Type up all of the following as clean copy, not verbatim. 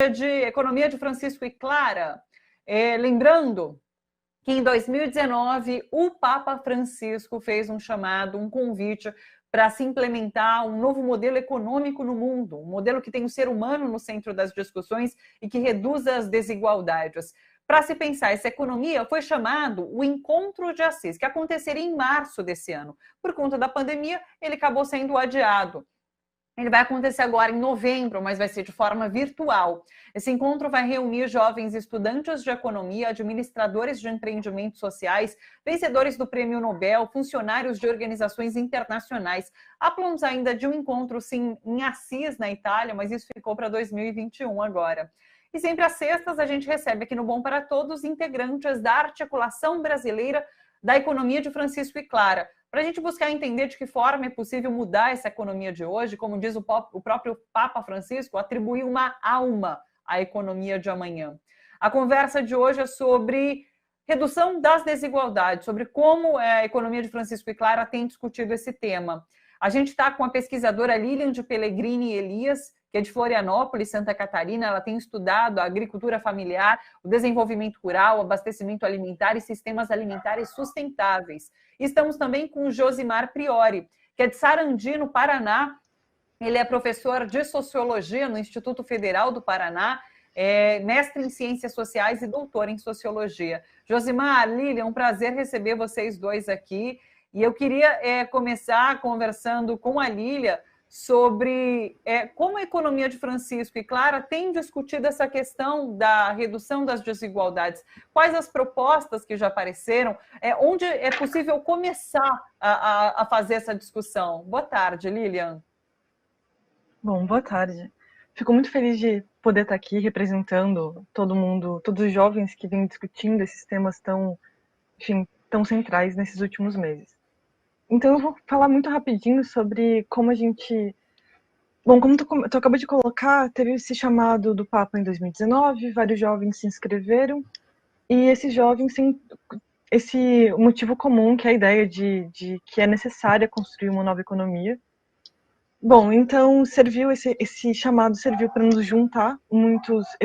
de Economia de Francisco e Clara. Lembrando que em 2019 o Papa Francisco fez um chamado, um convite para se implementar um novo modelo econômico no mundo, um modelo que tem o ser humano no centro das discussões e que reduza as desigualdades. Para se pensar essa economia, foi chamado o Encontro de Assis, que aconteceria em março desse ano. Por conta da pandemia, ele acabou sendo adiado. Ele vai acontecer agora em novembro, mas vai ser de forma virtual. Esse encontro vai reunir jovens estudantes de economia, administradores de empreendimentos sociais, vencedores do Prêmio Nobel, funcionários de organizações internacionais. Há planos ainda de um encontro, sim, em Assis, na Itália, mas isso ficou para 2021 agora. E sempre às sextas a gente recebe aqui no Bom para Todos integrantes da Articulação Brasileira da Economia de Francisco e Clara, para a gente buscar entender de que forma é possível mudar essa economia de hoje, como diz o próprio Papa Francisco, atribuir uma alma à economia de amanhã. A conversa de hoje é sobre redução das desigualdades, sobre como a economia de Francisco e Clara tem discutido esse tema. A gente está com a pesquisadora Lilian de Pellegrini Elias, que é de Florianópolis, Santa Catarina. Ela tem estudado a agricultura familiar, o desenvolvimento rural, o abastecimento alimentar e sistemas alimentares sustentáveis. E estamos também com o Josimar Priori, que é de Sarandi, no Paraná. Ele é professor de Sociologia no Instituto Federal do Paraná, mestre em Ciências Sociais e doutor em Sociologia. Josimar, Lilian, um prazer receber vocês dois aqui. E eu queria começar conversando com a Lilian sobre como a economia de Francisco e Clara tem discutido essa questão da redução das desigualdades. Quais as propostas que já apareceram? Onde é possível começar a fazer essa discussão? Boa tarde, Lilian. Bom, boa tarde. Fico muito feliz de poder estar aqui representando todo mundo, todos os jovens que vêm discutindo esses temas tão centrais nesses últimos meses. Então eu vou falar muito rapidinho sobre como a gente... Bom, como tu acabou de colocar, teve esse chamado do Papa em 2019, vários jovens se inscreveram, e esses jovens têm esse motivo comum, que é a ideia de que é necessária construir uma nova economia. Bom, então esse chamado serviu para nos juntar.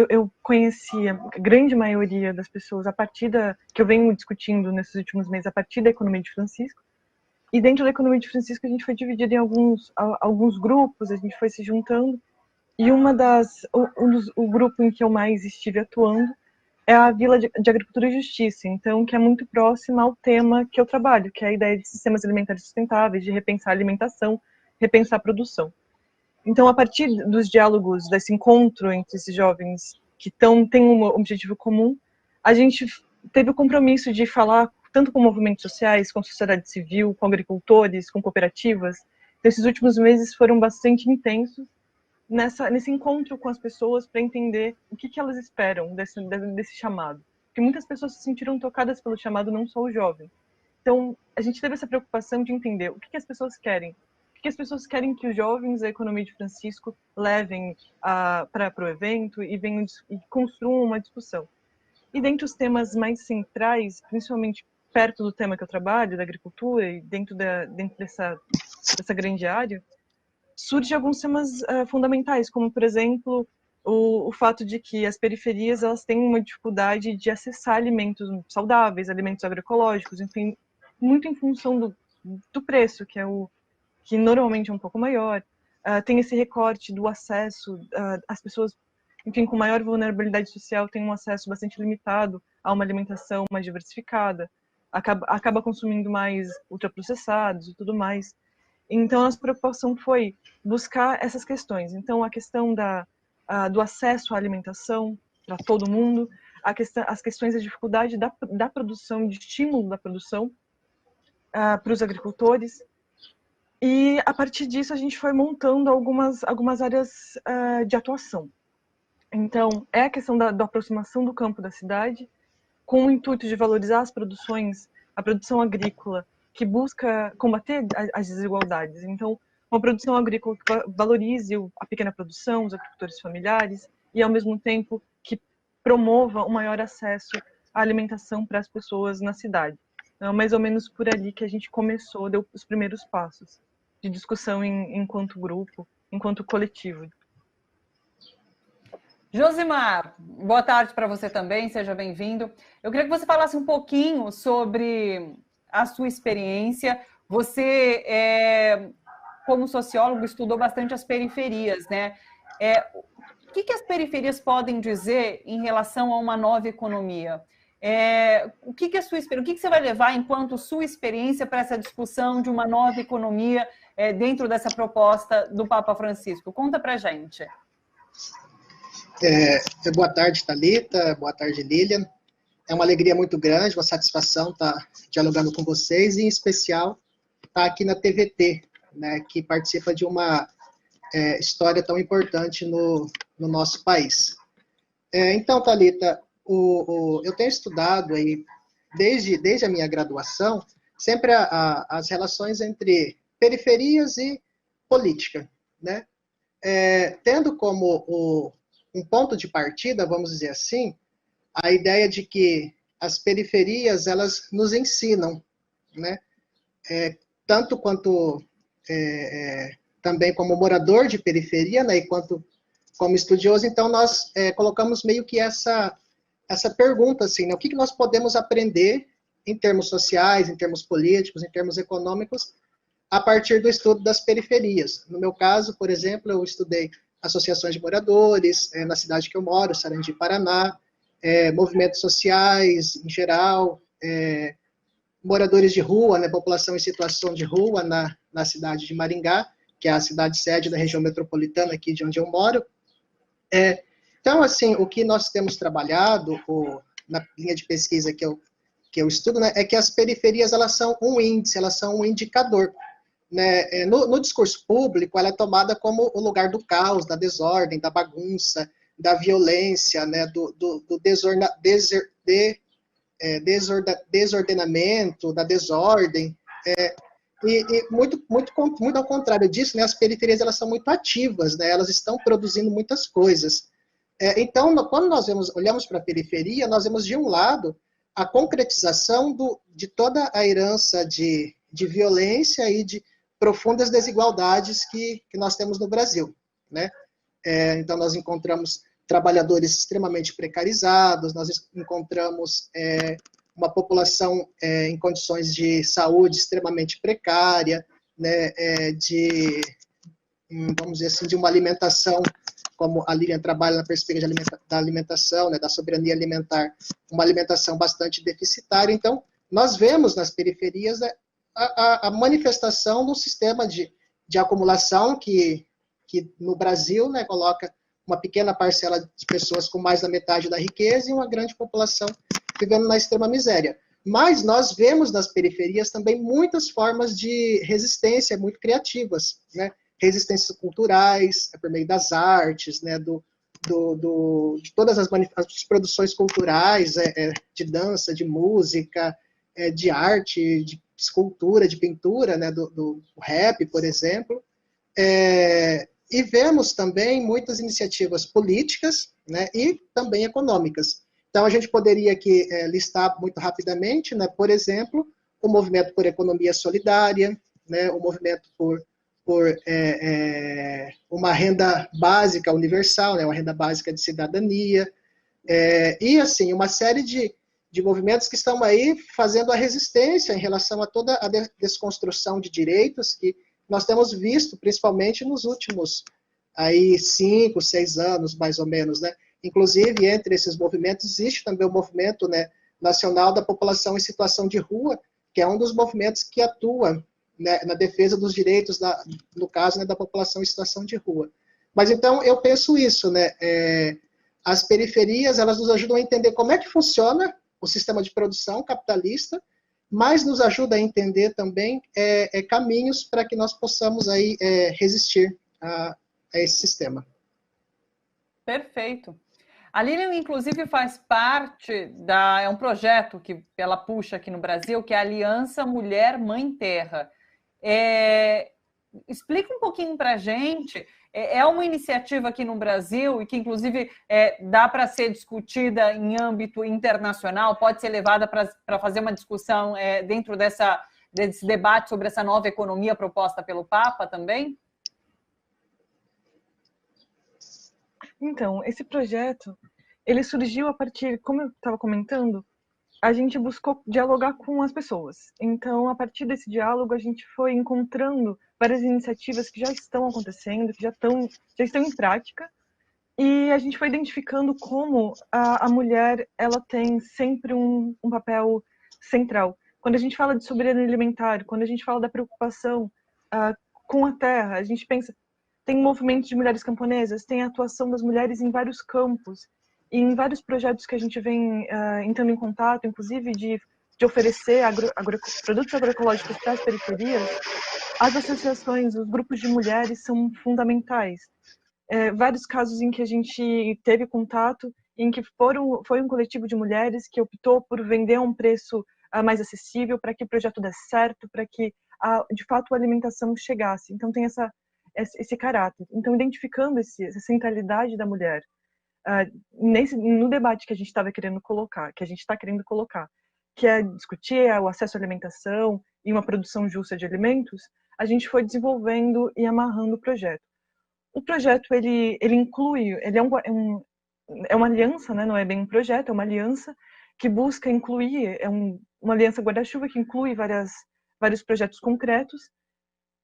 Eu conheci a grande maioria das pessoas a partir que eu venho discutindo nesses últimos meses, a partir da economia de Francisco. E dentro da economia de Francisco a gente foi dividido em alguns grupos, a gente foi se juntando. E o grupo em que eu mais estive atuando é a Vila de Agricultura e Justiça, então, que é muito próxima ao tema que eu trabalho, que é a ideia de sistemas alimentares sustentáveis, de repensar a alimentação, repensar a produção. Então, a partir dos diálogos, desse encontro entre esses jovens que têm um objetivo comum, a gente teve o compromisso de falar tanto com movimentos sociais, com sociedade civil, com agricultores, com cooperativas. Então, esses últimos meses foram bastante intensos nesse encontro com as pessoas para entender o que elas esperam desse chamado. Porque muitas pessoas se sentiram tocadas pelo chamado, não só o jovem. Então, a gente teve essa preocupação de entender o que as pessoas querem. O que as pessoas querem que os jovens da economia de Francisco levem para o evento e venham e construam uma discussão. E dentre os temas mais centrais, principalmente perto do tema que eu trabalho, da agricultura, e dentro dessa grande área, surgem alguns temas fundamentais, como, por exemplo, o fato de que as periferias elas têm uma dificuldade de acessar alimentos saudáveis, alimentos agroecológicos, enfim, muito em função do preço, que normalmente é um pouco maior. Tem esse recorte do acesso, as pessoas, enfim, com maior vulnerabilidade social têm um acesso bastante limitado a uma alimentação mais diversificada, acaba consumindo mais ultraprocessados e tudo mais. Então, a nossa preocupação foi buscar essas questões. Então, a questão do acesso à alimentação para todo mundo, as questões da dificuldade da produção, de estímulo da produção para os agricultores. E, a partir disso, a gente foi montando algumas áreas de atuação. Então, é a questão da aproximação do campo da cidade, com o intuito de valorizar a produção agrícola, que busca combater as desigualdades. Então, uma produção agrícola que valorize a pequena produção, os agricultores familiares, e, ao mesmo tempo, que promova um maior acesso à alimentação para as pessoas na cidade. Então, é mais ou menos por ali que a gente começou, deu os primeiros passos de discussão enquanto grupo, enquanto coletivo. Josimar, boa tarde para você também, seja bem-vindo. Eu queria que você falasse um pouquinho sobre a sua experiência. Você, como sociólogo, estudou bastante as periferias, né? O que as periferias podem dizer em relação a uma nova economia? O que você vai levar enquanto sua experiência para essa discussão de uma nova economia dentro dessa proposta do Papa Francisco? Conta para a gente. Boa tarde, Thalita. Boa tarde, Lilian. É uma alegria muito grande, uma satisfação estar dialogando com vocês, e em especial estar aqui na TVT, né, que participa de uma história tão importante no nosso país. Então, Thalita, eu tenho estudado aí, desde a minha graduação, sempre as relações entre periferias e política, né? Tendo como um ponto de partida, vamos dizer assim, a ideia de que as periferias, elas nos ensinam, né? Tanto quanto também como morador de periferia, né? E quanto como estudioso, então nós colocamos meio que essa pergunta, assim, né? O que nós podemos aprender em termos sociais, em termos políticos, em termos econômicos, a partir do estudo das periferias. No meu caso, por exemplo, eu estudei associações de moradores, na cidade que eu moro, Sarandi, Paraná, movimentos sociais em geral, moradores de rua, né, população em situação de rua na cidade de Maringá, que é a cidade sede da região metropolitana aqui de onde eu moro. Então, assim, o que nós temos trabalhado, na linha de pesquisa que eu estudo, né, é que as periferias, elas são um índice, elas são um indicador, né? No discurso público, ela é tomada como o lugar do caos, da desordem, da bagunça, da violência, né, do desordenamento, da desordem. E muito ao contrário disso, né, as periferias, elas são muito ativas, né, elas estão produzindo muitas coisas. Então, quando nós olhamos para a periferia, nós vemos, de um lado, a concretização de toda a herança de violência e de profundas desigualdades que nós temos no Brasil, né? Então, nós encontramos trabalhadores extremamente precarizados, nós encontramos uma população em condições de saúde extremamente precária, né? Vamos dizer assim, de uma alimentação, como a Lilian trabalha na perspectiva da alimentação, né, da soberania alimentar, uma alimentação bastante deficitária. Então, nós vemos nas periferias a manifestação do sistema de acumulação que no Brasil, né, coloca uma pequena parcela de pessoas com mais da metade da riqueza e uma grande população vivendo na extrema miséria. Mas nós vemos nas periferias também muitas formas de resistência muito criativas, né? Resistências culturais, por meio das artes, né? De todas as produções culturais, de dança, de música, de arte, de escultura, de pintura, né? do rap, por exemplo. E vemos também muitas iniciativas políticas, né? E também econômicas. Então, a gente poderia aqui listar muito rapidamente, né? Por exemplo, o movimento por economia solidária, né? O movimento por uma renda básica universal, né? Uma renda básica de cidadania, e, assim, uma série de movimentos que estão aí fazendo a resistência em relação a toda a desconstrução de direitos que nós temos visto, principalmente nos últimos 5, 6 anos, mais ou menos, né? Inclusive, entre esses movimentos, existe também o movimento, né, nacional da população em situação de rua, que é um dos movimentos que atua, né, na defesa dos direitos, no caso, né, da população em situação de rua. Mas, então, eu penso isso, né? As periferias, elas nos ajudam a entender como é que funciona o sistema de produção capitalista, mas nos ajuda a entender também caminhos para que nós possamos aí, resistir a esse sistema. Perfeito. A Lilian, inclusive, faz parte é um projeto que ela puxa aqui no Brasil, que é a Aliança Mulher Mãe Terra. Explica um pouquinho para a gente. É uma iniciativa aqui no Brasil e que, inclusive, dá para ser discutida em âmbito internacional, pode ser levada para fazer uma discussão dentro desse debate sobre essa nova economia proposta pelo Papa também? Então, esse projeto, ele surgiu a partir, como eu estava comentando, a gente buscou dialogar com as pessoas. Então, a partir desse diálogo, a gente foi encontrando várias iniciativas que já estão acontecendo, que já estão em prática, e a gente foi identificando como a mulher ela tem sempre um papel central. Quando a gente fala de soberania alimentar, quando a gente fala da preocupação com a terra, a gente pensa, tem movimentos de mulheres camponesas, tem a atuação das mulheres em vários campos, e em vários projetos que a gente vem entrando em contato, inclusive de oferecer produtos agroecológicos para as periferias, as associações, os grupos de mulheres são fundamentais. Vários casos em que a gente teve contato, em que foi um coletivo de mulheres que optou por vender a um preço mais acessível para que o projeto desse certo, para que, de fato, a alimentação chegasse. Então, tem esse caráter. Então, identificando essa centralidade da mulher no debate que a gente estava querendo colocar, que a gente está querendo colocar, que é discutir o acesso à alimentação e uma produção justa de alimentos, a gente foi desenvolvendo e amarrando o projeto. O projeto, ele inclui, ele é uma aliança, né? Não é bem um projeto, é uma aliança que busca incluir, uma aliança guarda-chuva que inclui vários projetos concretos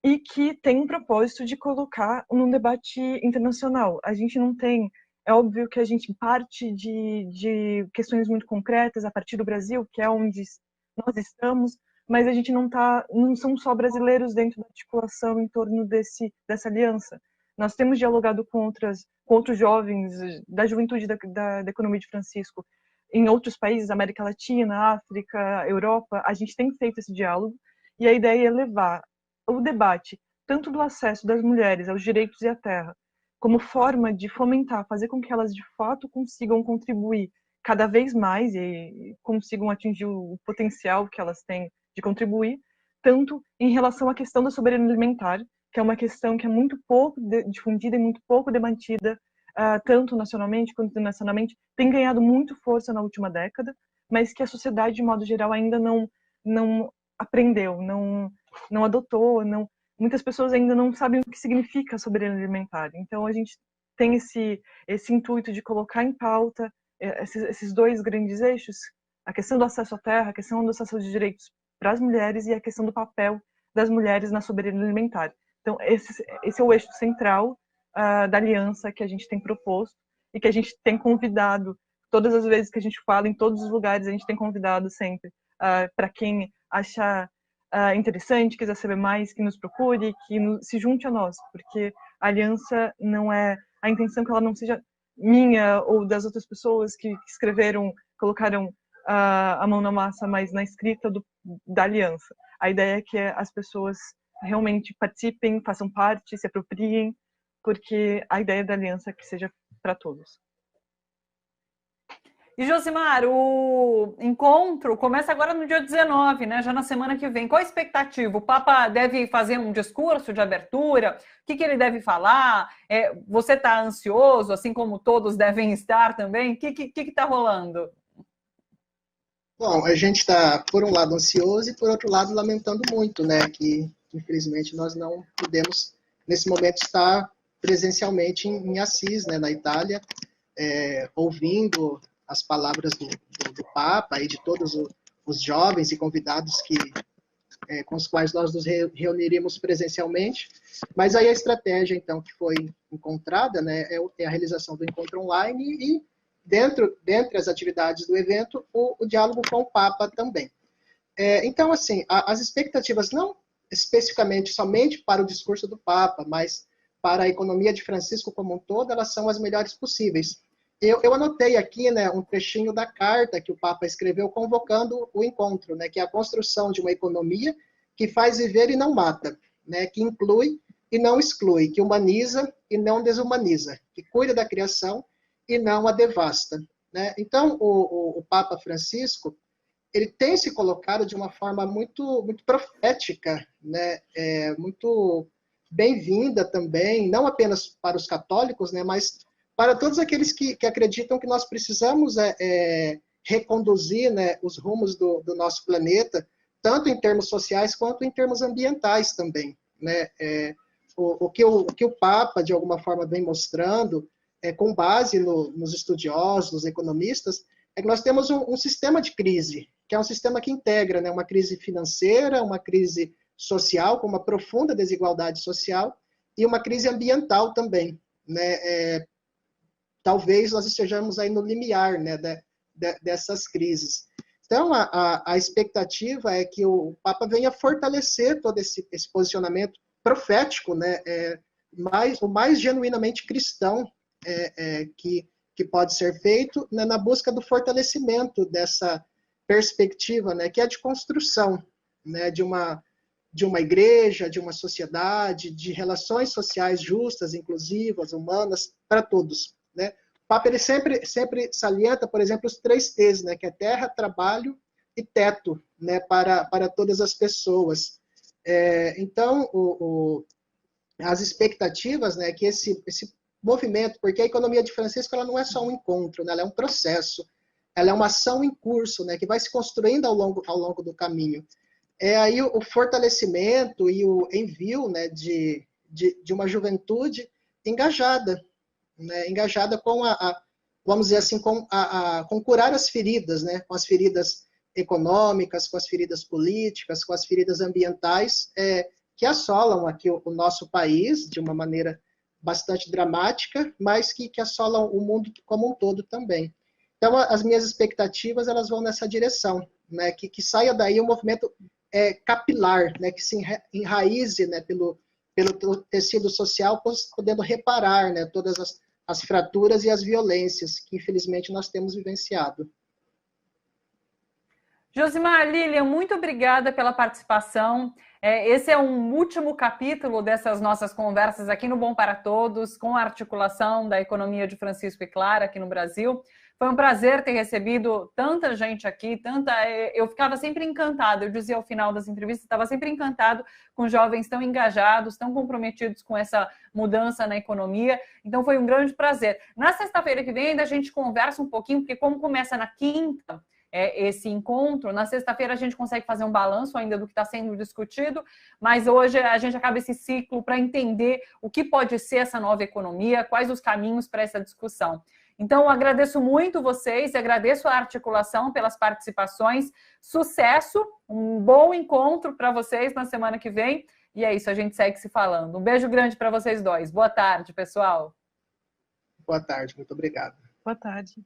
e que tem um propósito de colocar num debate internacional. A gente não tem, é óbvio que a gente parte de questões muito concretas a partir do Brasil, que é onde nós estamos, mas a gente não são só brasileiros dentro da articulação em torno dessa aliança. Nós temos dialogado com outros jovens da juventude da economia de Francisco em outros países, América Latina, África, Europa. A gente tem feito esse diálogo e a ideia é levar o debate tanto do acesso das mulheres aos direitos e à terra, como forma de fomentar, fazer com que elas de fato consigam contribuir cada vez mais e consigam atingir o potencial que elas têm de contribuir, tanto em relação à questão da soberania alimentar, que é uma questão que é muito pouco difundida e muito pouco debatida, tanto nacionalmente quanto internacionalmente, tem ganhado muito força na última década, mas que a sociedade, de modo geral, ainda não aprendeu, não adotou, muitas pessoas ainda não sabem o que significa a soberania alimentar. Então, a gente tem esse intuito de colocar em pauta esses dois grandes eixos, a questão do acesso à terra, a questão do acesso aos direitos para as mulheres e a questão do papel das mulheres na soberania alimentar. Então, esse é o eixo central da aliança que a gente tem proposto e que a gente tem convidado, todas as vezes que a gente fala, em todos os lugares, a gente tem convidado sempre para quem achar interessante, quiser saber mais, que nos procure, se junte a nós, porque a aliança não é a intenção que ela não seja minha ou das outras pessoas que escreveram, colocaram a mão na massa, mas na escrita da aliança. A ideia é que as pessoas realmente participem, façam parte, se apropriem, porque a ideia da aliança é que seja para todos. E, Josimar, o encontro começa agora no dia 19, né? Já na semana que vem. Qual a expectativa? O Papa deve fazer um discurso de abertura? O que ele deve falar? Você está ansioso, assim como todos devem estar também? O que está rolando? Bom, a gente está, por um lado, ansioso e, por outro lado, lamentando muito, né? Que, infelizmente, nós não podemos, nesse momento, estar presencialmente em Assis, né, na Itália, ouvindo as palavras do Papa e de todos os jovens e convidados com os quais nós nos reuniríamos presencialmente. Mas aí a estratégia, então, que foi encontrada, né, é a realização do encontro online e, dentre as atividades do evento, o diálogo com o Papa também. Então, assim, as expectativas não especificamente somente para o discurso do Papa, mas para a economia de Francisco como um todo, elas são as melhores possíveis. Eu anotei aqui, né, um trechinho da carta que o Papa escreveu convocando o encontro, né, que é a construção de uma economia que faz viver e não mata, né, que inclui e não exclui, que humaniza e não desumaniza, que cuida da criação e não a devasta, né? Então, o Papa Francisco, ele tem se colocado de uma forma muito, muito profética, né? Muito bem-vinda também, não apenas para os católicos, né, mas para todos aqueles que acreditam que nós precisamos reconduzir, né, os rumos do nosso planeta, tanto em termos sociais quanto em termos ambientais também, né? O que o Papa, de alguma forma, vem mostrando com base nos estudiosos, nos economistas, é que nós temos um sistema de crise, que é um sistema que integra, né, uma crise financeira, uma crise social, com uma profunda desigualdade social, e uma crise ambiental também, né? Talvez nós estejamos aí no limiar, né, dessas crises. Então, a expectativa é que o Papa venha fortalecer todo esse posicionamento profético, né, o mais genuinamente cristão que pode ser feito, né, na busca do fortalecimento dessa perspectiva, né, que é de construção, né, de uma igreja, de uma sociedade, de relações sociais justas, inclusivas, humanas, para todos, né? O Papa ele sempre salienta, por exemplo, os 3 T's, né, que é terra, trabalho e teto, né, para todas as pessoas. Então, as expectativas, né, que esse movimento, porque a economia de Francisco ela não é só um encontro, né, ela é um processo, ela é uma ação em curso, né, que vai se construindo ao longo do caminho. Aí o fortalecimento e o envio, né, de uma juventude engajada, né, engajada com vamos dizer assim, com curar as feridas, né, com as feridas econômicas, com as feridas políticas, com as feridas ambientais, que assolam aqui o nosso país de uma maneira bastante dramática, mas que assolam o mundo como um todo também. Então, as minhas expectativas elas vão nessa direção, né, que saia daí um movimento capilar, né, que se enraize, né, pelo tecido social, podendo reparar, né, todas as fraturas e as violências que, infelizmente, nós temos vivenciado. Josimar, Lilian, muito obrigada pela participação. Esse é um último capítulo dessas nossas conversas aqui no Bom para Todos, com a articulação da economia de Francisco e Clara aqui no Brasil. Foi um prazer ter recebido tanta gente aqui, eu ficava sempre encantada, eu dizia ao final das entrevistas, estava sempre encantado com jovens tão engajados, tão comprometidos com essa mudança na economia, então foi um grande prazer. Na sexta-feira que vem ainda a gente conversa um pouquinho, porque como começa na quinta, esse encontro, na sexta-feira a gente consegue fazer um balanço ainda do que está sendo discutido, mas hoje a gente acaba esse ciclo para entender o que pode ser essa nova economia, quais os caminhos para essa discussão. Então, eu agradeço muito vocês, agradeço a articulação pelas participações, sucesso, um bom encontro para vocês na semana que vem, e é isso, a gente segue se falando. Um beijo grande para vocês dois. Boa tarde, pessoal. Boa tarde, muito obrigado. Boa tarde.